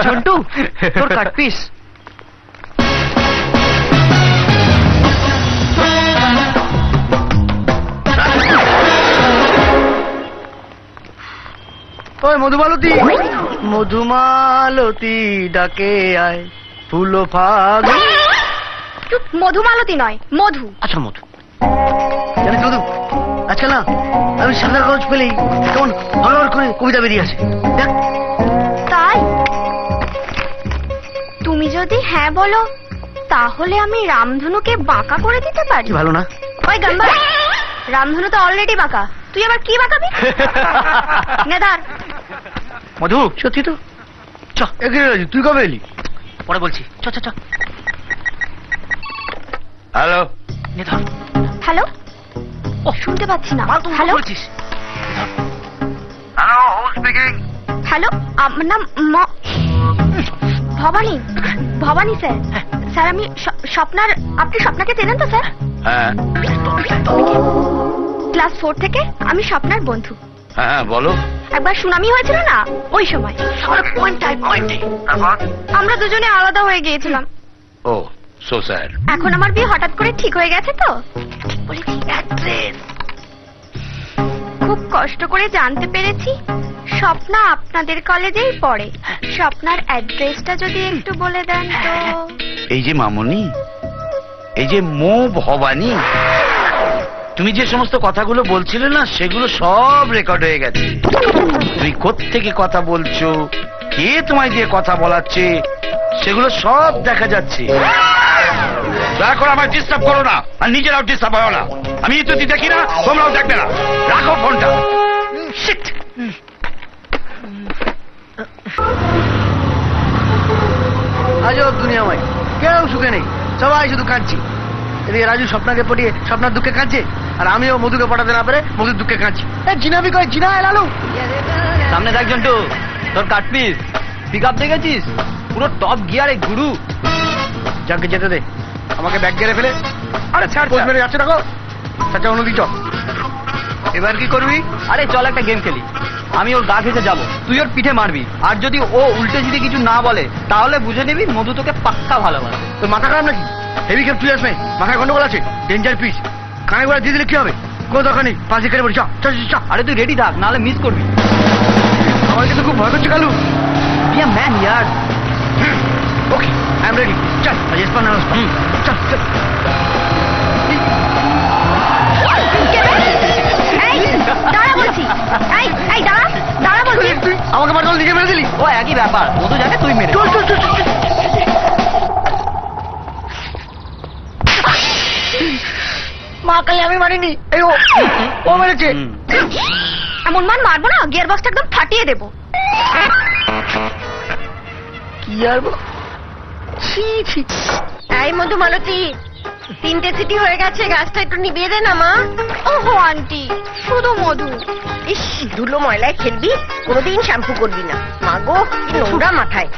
ঝন্টু, তোর cut piece. ওই মধুমালতী, মধুমালতী ডাকে আয় ফুলো ফাগুন। মধুমালতী নয়, মধু। আচ্ছা মধু। জানিস মধু, আজকাল না আমি সাদা কাগজ পেলেই কেমন হলহল করে কবিতা বেরিয়ে আসে। দেখ। তাই তুমি যদি হ্যাঁ বলো তাহলে আমি রামধনুকে বাঁকা করে দিতে পারি। কি ভালো না? ওই গাম্বা, রামধনু তো অলরেডি বাঁকা, তুই আবার কি বাঁকাবি? নেদার মধু, সত্যি তো? চ এগিয়ে রাজু, তুই কবে এলি? পরে বলছি, চ চ চ। Hello neither. হ্যালো, ও শুনতে পাচ্ছি না। Hello hello, who speaking? Hello, আমার নাম ভবানী। ভবানী স্যার। স্যার আমি স্বপ্নার, আপনি স্বপ্নাকে চেনেন তো স্যার? হ্যাঁ ক্লাস 4 থেকে আমি স্বপ্নার বন্ধু। হ্যাঁ বলো। একবার সুনামি হয়েছিল না, ওই সময় আমরা দুজনে আলাদা হয়ে গিয়েছিলাম। ও সো স্যাড। এখন আমার বিয়ে হঠাৎ করে ঠিক হয়ে গেছে তো খুব কষ্ট করে জানতে পেরেছি স্বপ্না আপনাদের কলেজেই পড়ে। স্বপ্নার অ্যাড্রেসটা যদি একটু বলে দেন তো। এই যে মামনি, এই যে মো ভবানী, তুমি যে সমস্ত কথাগুলো বলছিলে না সেগুলো সব রেকর্ড হয়ে গেছে। তুমি কোত্থেকে কথা বলছো, কে তোমায় দিয়ে কথা বলাচ্ছে, সেগুলো সব দেখা যাচ্ছে। দয়া করে আমায় ডিস্টার্ব করো না, আর নিজেরাও ডিস্টার্ব হয় না। আমি যদি দেখি না তোমরাও দেখবে না। রাখো ফোনটা। আজও দুনিয়াময় কেউ সুখে নেই, সবাই শুধু কাঁদছি। এদিকে রাজু স্বপ্নাকে পটিয়ে স্বপ্নার দুঃখে কাঁদছে, আর আমিও মধুকে পটাতে না পেরে মধুর দুঃখে কাঁদছি। জিনাবি কয় জিনা এলালু। সামনে দেখ জন্টু, তোর কাট পিস। পিক আপ দেখেছিস? পুরো টপ গিয়ারে গুরু। যাকে যেতে দে, আমাকে ব্যাগ গিয়ারে ফেলে আরে ছাড় মেরে যাচ্ছে। দেখো চাচা অনুদি চ। এবার কি করবি? আরে চল একটা গেম খেলি। আমি ওর গা ঘেঁষে যাবো, তুই ওর পিঠে মারবি, আর যদি ও উল্টে যদি কিছু না বলে তাহলে বুঝে নিবি মধু তোকে পাক্কা ভালোবাসে। তোর মাথা খারাপ নাকি? হেভি খেপ তুই আসবে, মাথায় গন্ডগোল আছে, ডেঞ্জার পিস। কানে গোড়া দিয়ে দিলে কি হবে? কোনো দরকার নেই, পাশে কেটে পড়ি। চ। আরে তুই রেডি থাক, নাহলে মিস করবি। আমার কিন্তু খুব ভয় করছে Kalu. Be a man year. Okay I am ready. চল রেসপন্স না চল চল। দাঁড়া বলছি, এই দাঁড়া দাঁড়া বলছি। তুই আমাকে মারল নিজে মেরে দিলি। ও একই ব্যাপার, মধু জানে তুই মেরে। চল চল চল। মা কালে আমি মারিনি, এই ও মেরেছে। এমন মান মারবো না, গিয়ার বক্সটা একদম ফাটিয়ে দেবো। কি আর ছি ছি। এই মধুমালতী, 3টে সিটি হয়ে গেছে, গাছটা একটু নিভিয়ে দে না মা। ওহো আন্টি, শুধু মধু। ইস, ধুলো ময়লায় খেলবি, কোনোদিন শ্যাম্পু করবি না। মা গো, কি নোংরা মাথায়।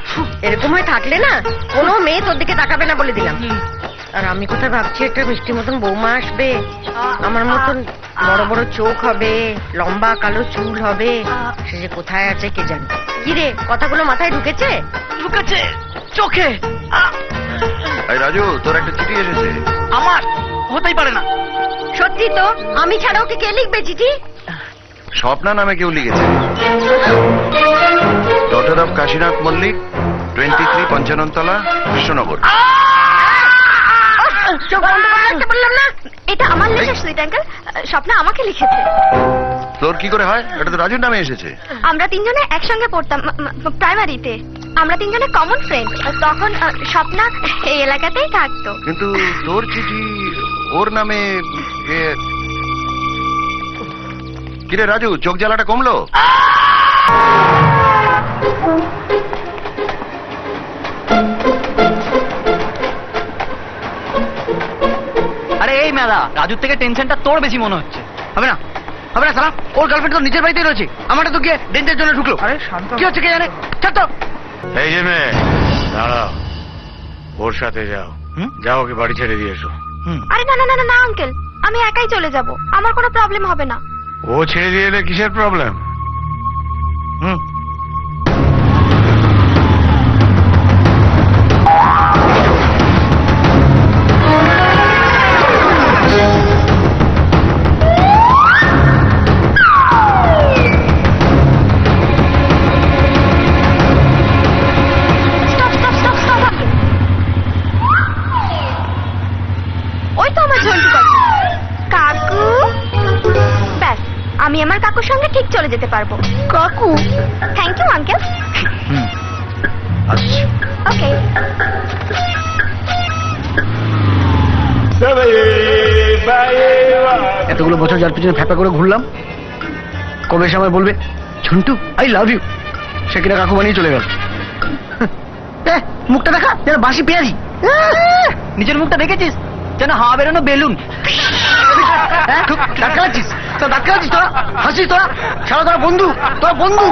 এরকম হয়ে থাকলে না কোনো মেয়ে তোর দিকে তাকাবে না বলে দিলাম। আর আমি কোথায় ভাবছি একটা মিষ্টি মতন বৌমা আসবে, আমার মতন বড় বড় চোখ হবে, লম্বা কালো চুল হবে। সে যে কোথায় আছে কে জানে। কি রে, কথাগুলো মাথায় ঢুকেছে? ঢুকেছে চোখে। এই রাজু, তোর একটা চিঠি এসেছে। আমার হতেই পারে না। সত্যি তো? আমি ছাড়া ওকে কে লিখবে চিঠি? স্বপ্না নামে কেউ লিখেছে। Daughter of Kashinath Mallick, 23 Panchanantala, Krishnanagar. বললাম না এটা আমার লেখা সুইট আঙ্কেল। স্বপ্না আমাকে লিখেছে। তোর কি করে হয়? এটা তো রাজুর নামে এসেছে। আমরা তিনজনে একসঙ্গে পড়তাম প্রাইমারিতে। আমরা তিনজনে কমন ফ্রেন্ড। তখন স্বপ্না এই এলাকাতেই থাকতো। কিন্তু তোর চিঠি ওর নামে। কিরে রাজু, চোখ জ্বালাটা কমলো? আরে এই মেলা, রাজুর থেকে টেনশনটা তোর বেশি মনে হচ্ছে। হবে না হবে না সালাম, ওর গার্লফ্রেন্ড তো নিজের বাড়িতেই রয়েছে, আমারটা তো গিয়ে ডেন্টের জন্য ঢুকলো। আরে শান্ত, কি হচ্ছে কে জানে। ছাড় তো। এই যে মেয়ে, দাঁড়াও, ওর সাথে যাও। যাও, ওকে বাড়ি ছেড়ে দিয়ে এসো। আরে না না না না আঙ্কেল, আমি একাই চলে যাব, আমার কোনো প্রবলেম হবে না। ও ছেড়ে দিয়ে এলে কিসের প্রবলেম? যেতে পারবো। কাকু থ্যাংক ইউ আঙ্কেল। হুম, আসছি। ওকে। এতগুলো বছর যার পিছনে ফ্যাপা করে ঘুরলাম, কবে এসে আমায় বলবে ঝন্টু আই লাভ ইউ, সে কিনা কাকু বানিয়ে চলে গেল। মুখটা দেখা যেন বাসি পেঁয়াজি। নিজের মুখটা দেখেছিস যেন হাওয়া বেরোনো বেলুন। দাঁত কালাচ্ছিস তোরা, হাসিস তোরা, সারা তোরা বন্ধু, তোরা বন্ধু।